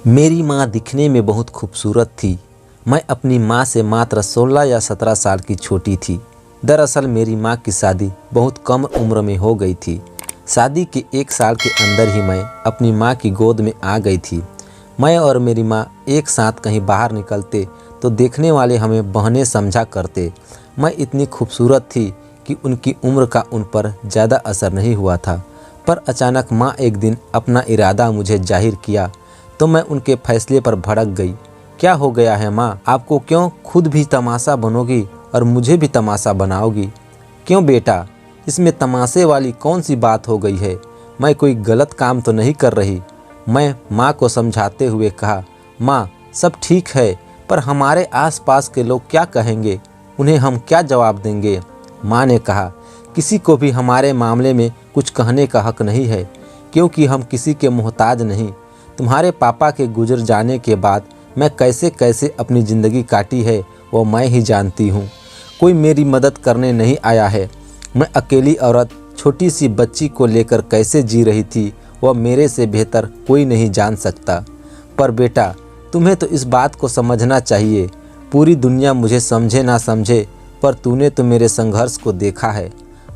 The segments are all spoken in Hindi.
मेरी माँ दिखने में बहुत खूबसूरत थी। मैं अपनी माँ से मात्र 16 या 17 साल की छोटी थी। दरअसल मेरी माँ की शादी बहुत कम उम्र में हो गई थी। शादी के 1 साल के अंदर ही मैं अपनी माँ की गोद में आ गई थी। मैं और मेरी माँ एक साथ कहीं बाहर निकलते तो देखने वाले हमें बहनें समझा करते। मैं इतनी खूबसूरत थी कि उनकी उम्र का उन पर ज़्यादा असर नहीं हुआ था। पर अचानक माँ एक दिन अपना इरादा मुझे जाहिर किया तो मैं उनके फैसले पर भड़क गई। क्या हो गया है माँ, आपको क्यों खुद भी तमाशा बनोगी और मुझे भी तमाशा बनाओगी? क्यों बेटा, इसमें तमाशे वाली कौन सी बात हो गई है? मैं कोई गलत काम तो नहीं कर रही? मैं माँ को समझाते हुए कहा, माँ सब ठीक है, पर हमारे आसपास के लोग क्या कहेंगे? उन्हें हम क्या जवाब देंगे? माँ ने कहा, किसी को भी हमारे मामले में कुछ कहने का हक नहीं है, क्योंकि हम किसी के मोहताज नहीं। तुम्हारे पापा के गुजर जाने के बाद मैं कैसे कैसे अपनी ज़िंदगी काटी है वो मैं ही जानती हूँ। कोई मेरी मदद करने नहीं आया है। मैं अकेली औरत छोटी सी बच्ची को लेकर कैसे जी रही थी वह मेरे से बेहतर कोई नहीं जान सकता। पर बेटा, तुम्हें तो इस बात को समझना चाहिए। पूरी दुनिया मुझे समझे ना समझे, पर तूने तो मेरे संघर्ष को देखा है।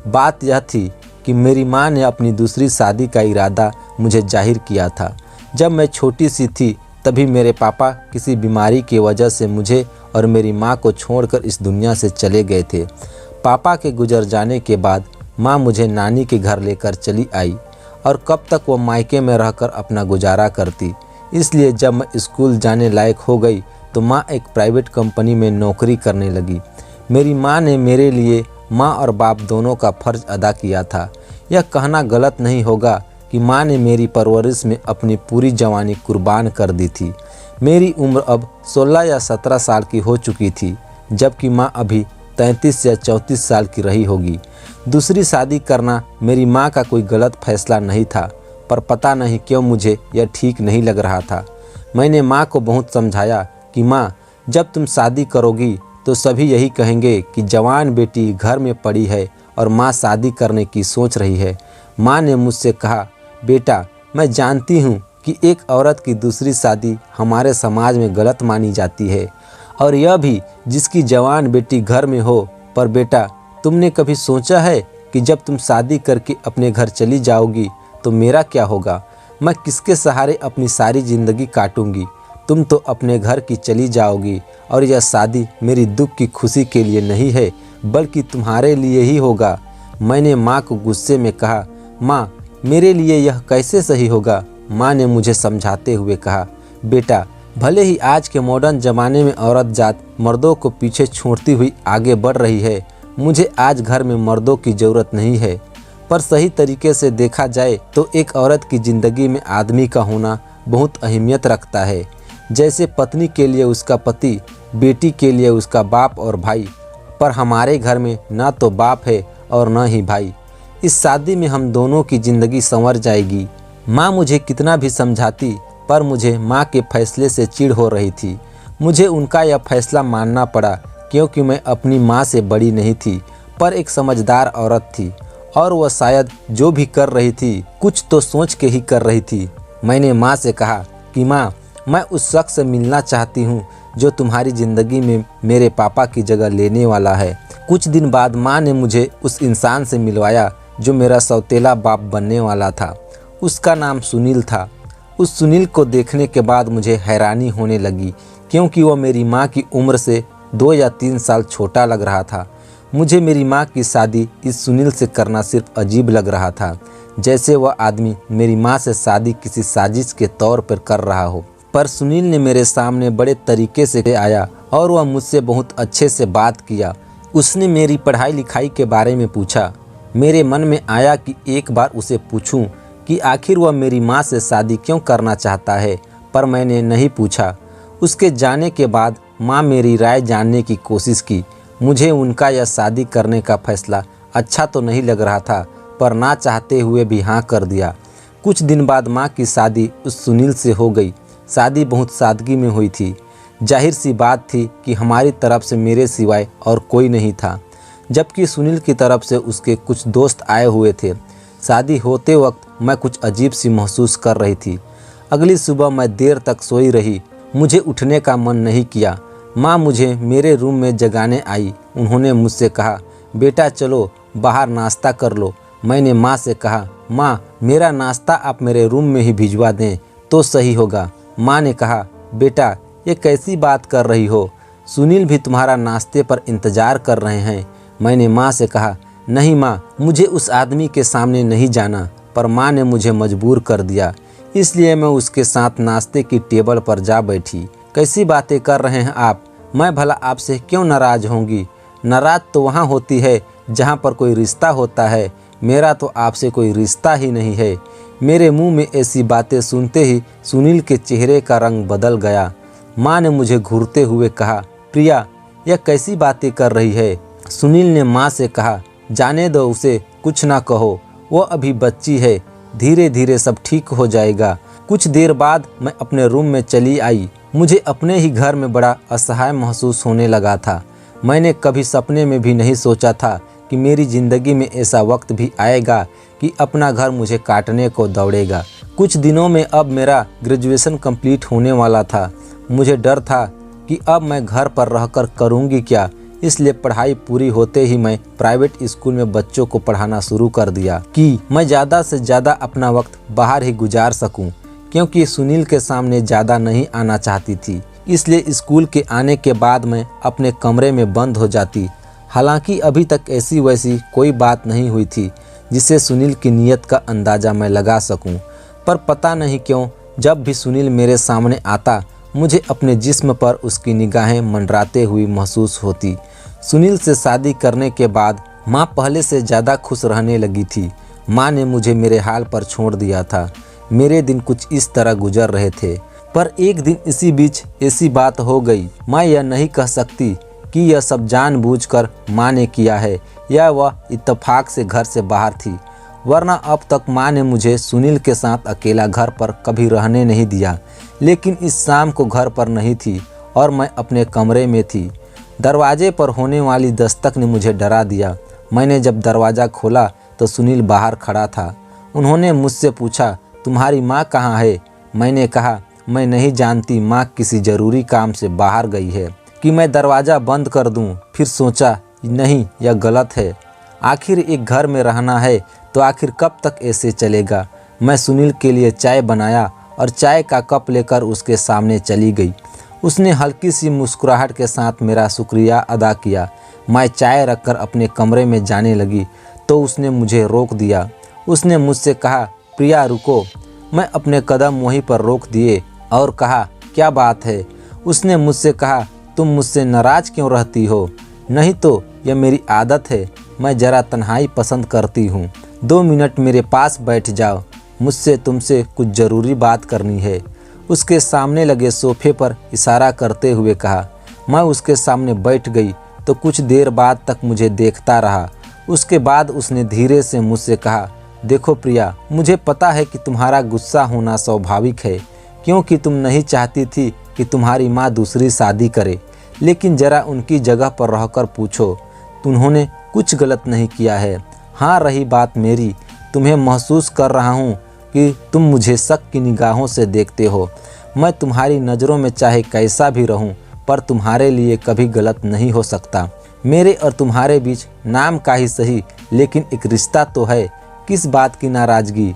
बात यह थी कि मेरी माँ ने अपनी दूसरी शादी का इरादा मुझे जाहिर किया था। जब मैं छोटी सी थी तभी मेरे पापा किसी बीमारी की वजह से मुझे और मेरी माँ को छोड़कर इस दुनिया से चले गए थे। पापा के गुजर जाने के बाद माँ मुझे नानी के घर लेकर चली आई और कब तक वो मायके में रहकर अपना गुजारा करती। इसलिए जब मैं स्कूल जाने लायक हो गई तो माँ एक प्राइवेट कंपनी में नौकरी करने लगी। मेरी माँ ने मेरे लिए माँ और बाप दोनों का फ़र्ज अदा किया था। यह कहना गलत नहीं होगा कि माँ ने मेरी परवरिश में अपनी पूरी जवानी कुर्बान कर दी थी। मेरी उम्र अब 16 या 17 साल की हो चुकी थी, जबकि माँ अभी 33 या 34 साल की रही होगी। दूसरी शादी करना मेरी माँ का कोई गलत फैसला नहीं था, पर पता नहीं क्यों मुझे यह ठीक नहीं लग रहा था। मैंने माँ को बहुत समझाया कि माँ, जब तुम शादी करोगी तो सभी यही कहेंगे कि जवान बेटी घर में पड़ी है और माँ शादी करने की सोच रही है। माँ ने मुझसे कहा, बेटा, मैं जानती हूँ कि एक औरत की दूसरी शादी हमारे समाज में गलत मानी जाती है, और यह भी जिसकी जवान बेटी घर में हो। पर बेटा, तुमने कभी सोचा है कि जब तुम शादी करके अपने घर चली जाओगी तो मेरा क्या होगा? मैं किसके सहारे अपनी सारी ज़िंदगी काटूंगी? तुम तो अपने घर की चली जाओगी, और यह शादी मेरी दुख की खुशी के लिए नहीं है, बल्कि तुम्हारे लिए ही होगा। मैंने माँ को गुस्से में कहा, माँ, मेरे लिए यह कैसे सही होगा? माँ ने मुझे समझाते हुए कहा, बेटा, भले ही आज के मॉडर्न ज़माने में औरत जात मर्दों को पीछे छोड़ती हुई आगे बढ़ रही है, मुझे आज घर में मर्दों की ज़रूरत नहीं है। पर सही तरीके से देखा जाए तो एक औरत की ज़िंदगी में आदमी का होना बहुत अहमियत रखता है। जैसे पत्नी के लिए उसका पति, बेटी के लिए उसका बाप और भाई। पर हमारे घर में ना तो बाप है और न ही भाई। इस शादी में हम दोनों की ज़िंदगी संवर जाएगी। माँ मुझे कितना भी समझाती, पर मुझे माँ के फैसले से चिढ़ हो रही थी। मुझे उनका यह फैसला मानना पड़ा, क्योंकि मैं अपनी माँ से बड़ी नहीं थी, पर एक समझदार औरत थी, और वह शायद जो भी कर रही थी कुछ तो सोच के ही कर रही थी। मैंने माँ से कहा कि माँ, मैं उस शख्स से मिलना चाहती हूँ जो तुम्हारी ज़िंदगी में मेरे पापा की जगह लेने वाला है। कुछ दिन बाद माँ ने मुझे उस इंसान से मिलवाया जो मेरा सौतेला बाप बनने वाला था। उसका नाम सुनील था। उस सुनील को देखने के बाद मुझे हैरानी होने लगी, क्योंकि वह मेरी माँ की उम्र से 2 या 3 साल छोटा लग रहा था। मुझे मेरी माँ की शादी इस सुनील से करना सिर्फ अजीब लग रहा था, जैसे वह आदमी मेरी माँ से शादी किसी साजिश के तौर पर कर रहा हो। पर सुनील ने मेरे सामने बड़े तरीके से आया और वह मुझसे बहुत अच्छे से बात किया। उसने मेरी पढ़ाई लिखाई के बारे में पूछा। मेरे मन में आया कि एक बार उसे पूछूं कि आखिर वह मेरी माँ से शादी क्यों करना चाहता है, पर मैंने नहीं पूछा। उसके जाने के बाद माँ मेरी राय जानने की कोशिश की। मुझे उनका यह शादी करने का फैसला अच्छा तो नहीं लग रहा था, पर ना चाहते हुए भी हाँ कर दिया। कुछ दिन बाद माँ की शादी उस सुनील से हो गई। शादी बहुत सादगी में हुई थी। जाहिर सी बात थी कि हमारी तरफ से मेरे सिवाय और कोई नहीं था, जबकि सुनील की तरफ से उसके कुछ दोस्त आए हुए थे। शादी होते वक्त मैं कुछ अजीब सी महसूस कर रही थी। अगली सुबह मैं देर तक सोई रही। मुझे उठने का मन नहीं किया। माँ मुझे मेरे रूम में जगाने आई। उन्होंने मुझसे कहा, बेटा चलो बाहर नाश्ता कर लो। मैंने माँ से कहा, माँ मेरा नाश्ता आप मेरे रूम में ही भिजवा दें तो सही होगा। माँ ने कहा, बेटा ये कैसी बात कर रही हो, सुनील भी तुम्हारा नाश्ते पर इंतज़ार कर रहे हैं। मैंने माँ से कहा, नहीं माँ, मुझे उस आदमी के सामने नहीं जाना। पर माँ ने मुझे मजबूर कर दिया, इसलिए मैं उसके साथ नाश्ते की टेबल पर जा बैठी। कैसी बातें कर रहे हैं आप, मैं भला आपसे क्यों नाराज़ होंगी। नाराज़ तो वहाँ होती है जहाँ पर कोई रिश्ता होता है। मेरा तो आपसे कोई रिश्ता ही नहीं है। मेरे मुंह में ऐसी बातें सुनते ही सुनील के चेहरे का रंग बदल गया। माँ ने मुझे घूरते हुए कहा, प्रिया यह कैसी बातें कर रही है। सुनील ने माँ से कहा, जाने दो उसे, कुछ ना कहो, वो अभी बच्ची है, धीरे धीरे सब ठीक हो जाएगा। कुछ देर बाद मैं अपने रूम में चली आई। मुझे अपने ही घर में बड़ा असहाय महसूस होने लगा था। मैंने कभी सपने में भी नहीं सोचा था कि मेरी ज़िंदगी में ऐसा वक्त भी आएगा कि अपना घर मुझे काटने को दौड़ेगा। कुछ दिनों में अब मेरा ग्रेजुएशन कंप्लीट होने वाला था। मुझे डर था कि अब मैं घर पर रहकर करूँगी क्या, इसलिए पढ़ाई पूरी होते ही मैं प्राइवेट स्कूल में बच्चों को पढ़ाना शुरू कर दिया कि मैं ज़्यादा से ज़्यादा अपना वक्त बाहर ही गुजार सकूं, क्योंकि सुनील के सामने ज़्यादा नहीं आना चाहती थी। इसलिए स्कूल के आने के बाद मैं अपने कमरे में बंद हो जाती। हालांकि अभी तक ऐसी वैसी कोई बात नहीं हुई थी जिससे सुनील की नीयत का अंदाज़ा मैं लगा सकूं, पर पता नहीं क्यों जब भी सुनील मेरे सामने आता मुझे अपने जिस्म पर उसकी निगाहें मंडराते हुई महसूस होती। सुनील से शादी करने के बाद माँ पहले से ज़्यादा खुश रहने लगी थी। माँ ने मुझे मेरे हाल पर छोड़ दिया था। मेरे दिन कुछ इस तरह गुजर रहे थे, पर एक दिन इसी बीच ऐसी बात हो गई। मैं यह नहीं कह सकती कि यह सब जानबूझकर माँ ने किया है या वह इत्तेफाक से घर से बाहर थी, वरना अब तक माँ ने मुझे सुनील के साथ अकेला घर पर कभी रहने नहीं दिया। लेकिन इस शाम को घर पर नहीं थी और मैं अपने कमरे में थी। दरवाजे पर होने वाली दस्तक ने मुझे डरा दिया। मैंने जब दरवाज़ा खोला तो सुनील बाहर खड़ा था। उन्होंने मुझसे पूछा, तुम्हारी माँ कहाँ है। मैंने कहा, मैं नहीं जानती, माँ किसी ज़रूरी काम से बाहर गई है। कि मैं दरवाज़ा बंद कर दूं, फिर सोचा नहीं यह गलत है। आखिर एक घर में रहना है तो आखिर कब तक ऐसे चलेगा। मैं सुनील के लिए चाय बनाया और चाय का कप लेकर उसके सामने चली गई। उसने हल्की सी मुस्कुराहट के साथ मेरा शुक्रिया अदा किया। मैं चाय रखकर अपने कमरे में जाने लगी तो उसने मुझे रोक दिया। उसने मुझसे कहा, प्रिया रुको। मैं अपने कदम वहीं पर रोक दिए और कहा, क्या बात है। उसने मुझसे कहा, तुम मुझसे नाराज़ क्यों रहती हो। नहीं तो यह मेरी आदत है, मैं ज़रा तन्हाई पसंद करती हूँ। 2 मिनट मेरे पास बैठ जाओ, मुझसे तुमसे कुछ ज़रूरी बात करनी है। उसके सामने लगे सोफे पर इशारा करते हुए कहा। मैं उसके सामने बैठ गई तो कुछ देर बाद तक मुझे देखता रहा। उसके बाद उसने धीरे से मुझसे कहा, देखो प्रिया, मुझे पता है कि तुम्हारा गुस्सा होना स्वाभाविक है, क्योंकि तुम नहीं चाहती थी कि तुम्हारी माँ दूसरी शादी करे। लेकिन ज़रा उनकी जगह पर रहकर पूछो, उन्होंने कुछ गलत नहीं किया है। हाँ रही बात मेरी, तुम्हें महसूस कर रहा हूँ कि तुम मुझे शक की निगाहों से देखते हो। मैं तुम्हारी नज़रों में चाहे कैसा भी रहूँ, पर तुम्हारे लिए कभी गलत नहीं हो सकता। मेरे और तुम्हारे बीच नाम का ही सही, लेकिन एक रिश्ता तो है, किस बात की नाराज़गी।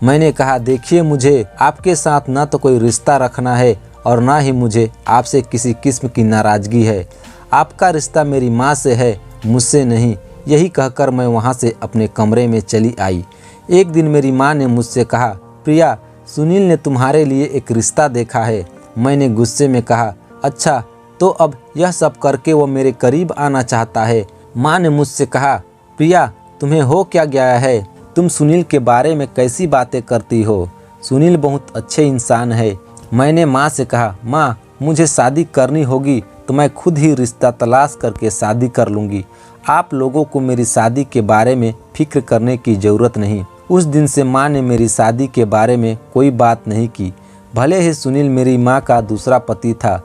मैंने कहा, देखिए मुझे आपके साथ ना तो कोई रिश्ता रखना है और ना ही मुझे आपसे किसी किस्म की नाराज़गी है। आपका रिश्ता मेरी माँ से है, मुझसे नहीं। यही कहकर मैं वहाँ से अपने कमरे में चली आई। एक दिन मेरी माँ ने मुझसे कहा, प्रिया, सुनील ने तुम्हारे लिए एक रिश्ता देखा है। मैंने गुस्से में कहा, अच्छा, तो अब यह सब करके वो मेरे करीब आना चाहता है। माँ ने मुझसे कहा, प्रिया, तुम्हें हो क्या गया है, तुम सुनील के बारे में कैसी बातें करती हो। सुनील बहुत अच्छे इंसान है। मैंने माँ से कहा, माँ, मुझे शादी करनी होगी तो मैं खुद ही रिश्ता तलाश करके शादी कर लूँगी। आप लोगों को मेरी शादी के बारे में फिक्र करने की ज़रूरत नहीं। उस दिन से माँ ने मेरी शादी के बारे में कोई बात नहीं की। भले ही सुनील मेरी माँ का दूसरा पति था,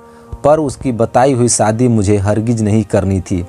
पर उसकी बताई हुई शादी मुझे हरगिज नहीं करनी थी।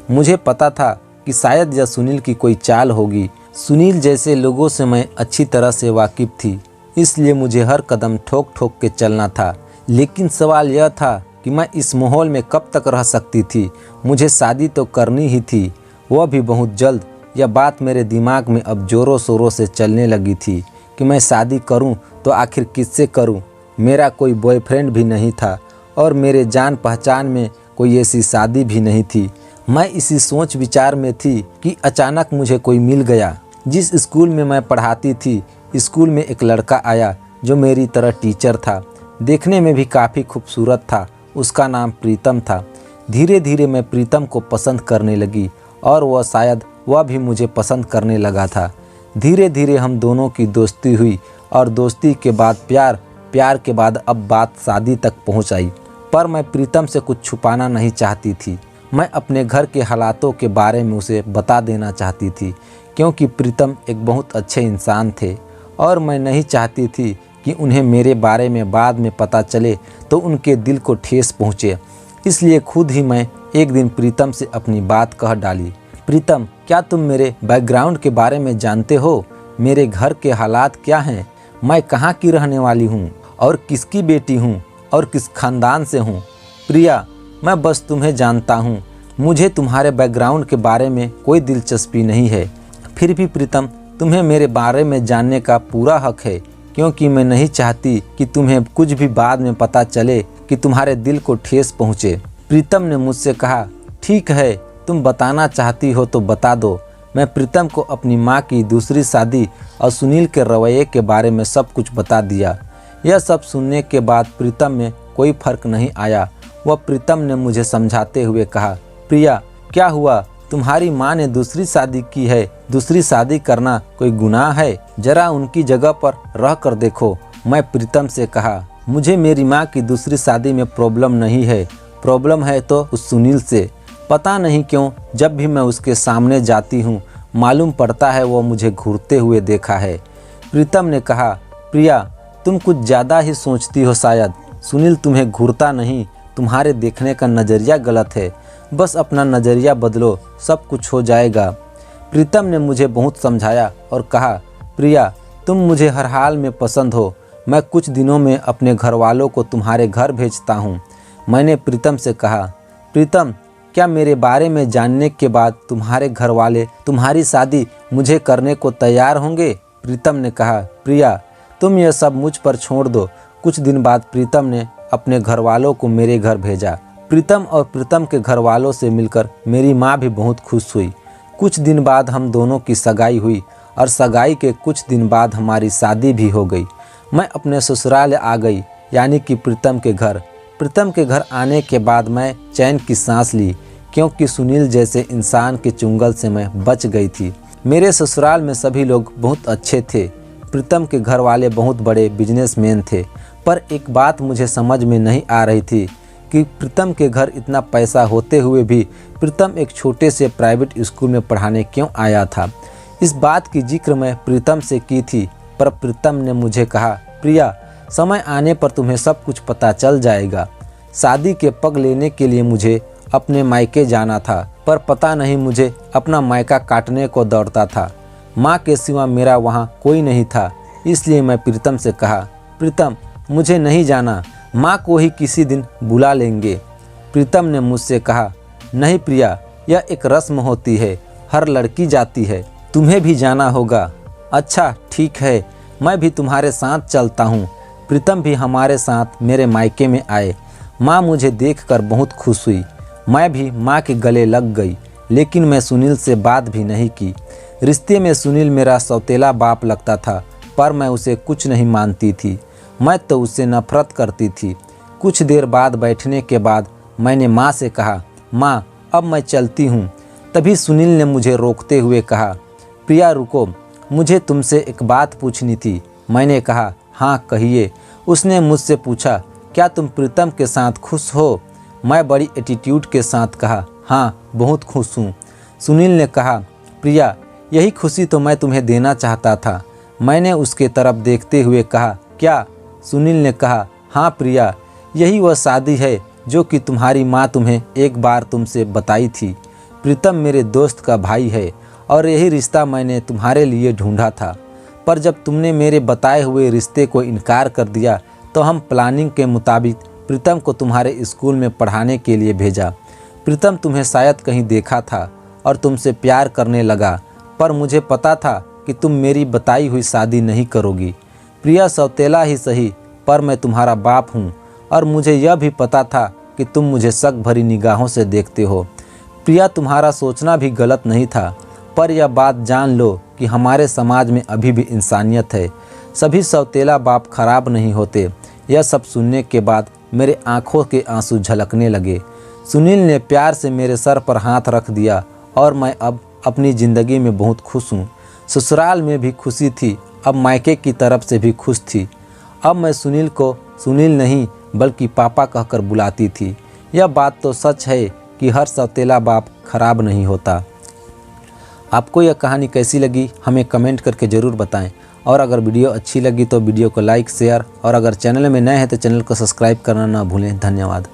मुझे पता था कि शायद यह सुनील की कोई चाल होगी। सुनील जैसे लोगों से मैं अच्छी तरह से वाकिफ़ थी। इसलिए मुझे हर कदम ठोक ठोक के चलना था। लेकिन सवाल यह था कि मैं इस माहौल में कब तक रह सकती थी। मुझे शादी तो करनी ही थी, वह भी बहुत जल्द। यह बात मेरे दिमाग में अब ज़ोरों शोरों से चलने लगी थी कि मैं शादी करूं तो आखिर किससे करूं। मेरा कोई बॉयफ्रेंड भी नहीं था और मेरे जान पहचान में कोई ऐसी शादी भी नहीं थी। मैं इसी सोच विचार में थी कि अचानक मुझे कोई मिल गया। जिस स्कूल में मैं पढ़ाती थी, स्कूल में एक लड़का आया जो मेरी तरह टीचर था। देखने में भी काफ़ी खूबसूरत था। उसका नाम प्रीतम था। धीरे धीरे मैं प्रीतम को पसंद करने लगी और वह भी मुझे पसंद करने लगा था। धीरे धीरे हम दोनों की दोस्ती हुई और दोस्ती के बाद प्यार, प्यार के बाद अब बात शादी तक पहुंच आई। पर मैं प्रीतम से कुछ छुपाना नहीं चाहती थी। मैं अपने घर के हालातों के बारे में उसे बता देना चाहती थी, क्योंकि प्रीतम एक बहुत अच्छे इंसान थे और मैं नहीं चाहती थी कि उन्हें मेरे बारे में बाद में पता चले तो उनके दिल को ठेस पहुँचे। इसलिए खुद ही मैं एक दिन प्रीतम से अपनी बात कह डाली। प्रीतम, क्या तुम मेरे बैकग्राउंड के बारे में जानते हो? मेरे घर के हालात क्या हैं? मैं कहाँ की रहने वाली हूँ और किसकी बेटी हूँ और किस खानदान से हूँ? प्रिया, मैं बस तुम्हें जानता हूँ। मुझे तुम्हारे बैकग्राउंड के बारे में कोई दिलचस्पी नहीं है। फिर भी प्रीतम, तुम्हें मेरे बारे में जानने का पूरा हक है, क्योंकि मैं नहीं चाहती कि तुम्हें कुछ भी बाद में पता चले कि तुम्हारे दिल को ठेस पहुँचे। प्रीतम ने मुझसे कहा, ठीक है, तुम बताना चाहती हो तो बता दो। मैं प्रीतम को अपनी माँ की दूसरी शादी और सुनील के रवैये के बारे में सब कुछ बता दिया। यह सब सुनने के बाद प्रीतम में कोई फर्क नहीं आया। वह प्रीतम ने मुझे समझाते हुए कहा, प्रिया, क्या हुआ? तुम्हारी माँ ने दूसरी शादी की है। दूसरी शादी करना कोई गुनाह है? जरा उनकी जगह पर रह कर देखो। मैं प्रीतम से कहा, मुझे मेरी माँ की दूसरी शादी में प्रॉब्लम नहीं है। प्रॉब्लम है तो उस सुनील से। पता नहीं क्यों जब भी मैं उसके सामने जाती हूँ मालूम पड़ता है वो मुझे घूरते हुए देखा है। प्रीतम ने कहा, प्रिया, तुम कुछ ज़्यादा ही सोचती हो शायद। सुनील तुम्हें घूरता नहीं, तुम्हारे देखने का नज़रिया गलत है। बस अपना नज़रिया बदलो, सब कुछ हो जाएगा। प्रीतम ने मुझे बहुत समझाया और कहा, प्रिया, तुम मुझे हर हाल में पसंद हो। मैं कुछ दिनों में अपने घर वालों को तुम्हारे घर भेजता हूँ। मैंने प्रीतम से कहा, प्रीतम, क्या मेरे बारे में जानने के बाद तुम्हारे घर वाले तुम्हारी शादी मुझे करने को तैयार होंगे? प्रीतम ने कहा, प्रिया, तुम यह सब मुझ पर छोड़ दो। कुछ दिन बाद प्रीतम ने अपने घर वालों को मेरे घर भेजा। प्रीतम और प्रीतम के घर वालों से मिलकर मेरी माँ भी बहुत खुश हुई। कुछ दिन बाद हम दोनों की सगाई हुई और सगाई के कुछ दिन बाद हमारी शादी भी हो गई। मैं अपने ससुराल आ गई, यानी कि प्रीतम के घर। प्रीतम के घर आने के बाद मैं चैन की सांस ली, क्योंकि सुनील जैसे इंसान के चुंगल से मैं बच गई थी। मेरे ससुराल में सभी लोग बहुत अच्छे थे। प्रीतम के घर वाले बहुत बड़े बिजनेसमैन थे। पर एक बात मुझे समझ में नहीं आ रही थी कि प्रीतम के घर इतना पैसा होते हुए भी प्रीतम एक छोटे से प्राइवेट स्कूल में पढ़ाने क्यों आया था। इस बात की जिक्र मैं प्रीतम से की थी, पर प्रीतम ने मुझे कहा, प्रिया, समय आने पर तुम्हें सब कुछ पता चल जाएगा। शादी के पग लेने के लिए मुझे अपने मायके जाना था, पर पता नहीं मुझे अपना मायका काटने को दौड़ता था। माँ के सिवा मेरा वहाँ कोई नहीं था। इसलिए मैं प्रीतम से कहा, प्रीतम, मुझे नहीं जाना, माँ को ही किसी दिन बुला लेंगे। प्रीतम ने मुझसे कहा, नहीं प्रिया, यह एक रस्म होती है, हर लड़की जाती है, तुम्हें भी जाना होगा। अच्छा ठीक है, मैं भी तुम्हारे साथ चलता हूँ। प्रीतम भी हमारे साथ मेरे मायके में आए। माँ मुझे देखकर बहुत खुश हुई। मैं भी माँ के गले लग गई, लेकिन मैं सुनील से बात भी नहीं की। रिश्ते में सुनील मेरा सौतेला बाप लगता था, पर मैं उसे कुछ नहीं मानती थी। मैं तो उससे नफरत करती थी। कुछ देर बाद बैठने के बाद मैंने माँ से कहा, माँ, अब मैं चलती हूँ। तभी सुनील ने मुझे रोकते हुए कहा, प्रिया रुको, मुझे तुमसे एक बात पूछनी थी। मैंने कहा, हाँ कहिए। उसने मुझसे पूछा, क्या तुम प्रीतम के साथ खुश हो? मैं बड़ी एटीट्यूड के साथ कहा, हाँ बहुत खुश हूँ। सुनील ने कहा, प्रिया, यही खुशी तो मैं तुम्हें देना चाहता था। मैंने उसके तरफ देखते हुए कहा, क्या? सुनील ने कहा, हाँ प्रिया, यही वह शादी है जो कि तुम्हारी माँ तुम्हें एक बार तुमसे बताई थी। प्रीतम मेरे दोस्त का भाई है और यही रिश्ता मैंने तुम्हारे लिए ढूंढा था, पर जब तुमने मेरे बताए हुए रिश्ते को इनकार कर दिया तो हम प्लानिंग के मुताबिक प्रीतम को तुम्हारे स्कूल में पढ़ाने के लिए भेजा। प्रीतम तुम्हें शायद कहीं देखा था और तुमसे प्यार करने लगा, पर मुझे पता था कि तुम मेरी बताई हुई शादी नहीं करोगी। प्रिया सौतेला ही सही, पर मैं तुम्हारा बाप हूँ और मुझे यह भी पता था कि तुम मुझे शक भरी निगाहों से देखते हो। प्रिया, तुम्हारा सोचना भी गलत नहीं था, पर यह बात जान लो कि हमारे समाज में अभी भी इंसानियत है। सभी सौतेला बाप खराब नहीं होते। यह सब सुनने के बाद मेरे आंखों के आंसू झलकने लगे। सुनील ने प्यार से मेरे सर पर हाथ रख दिया और मैं अब अपनी ज़िंदगी में बहुत खुश हूँ। ससुराल में भी खुशी थी, अब मायके की तरफ से भी खुश थी। अब मैं सुनील को सुनील नहीं बल्कि पापा कहकर बुलाती थी। यह बात तो सच है कि हर सौतेला बाप खराब नहीं होता। आपको यह कहानी कैसी लगी हमें कमेंट करके ज़रूर बताएं, और अगर वीडियो अच्छी लगी तो वीडियो को लाइक शेयर, और अगर चैनल में नए हैं तो चैनल को सब्सक्राइब करना ना भूलें। धन्यवाद।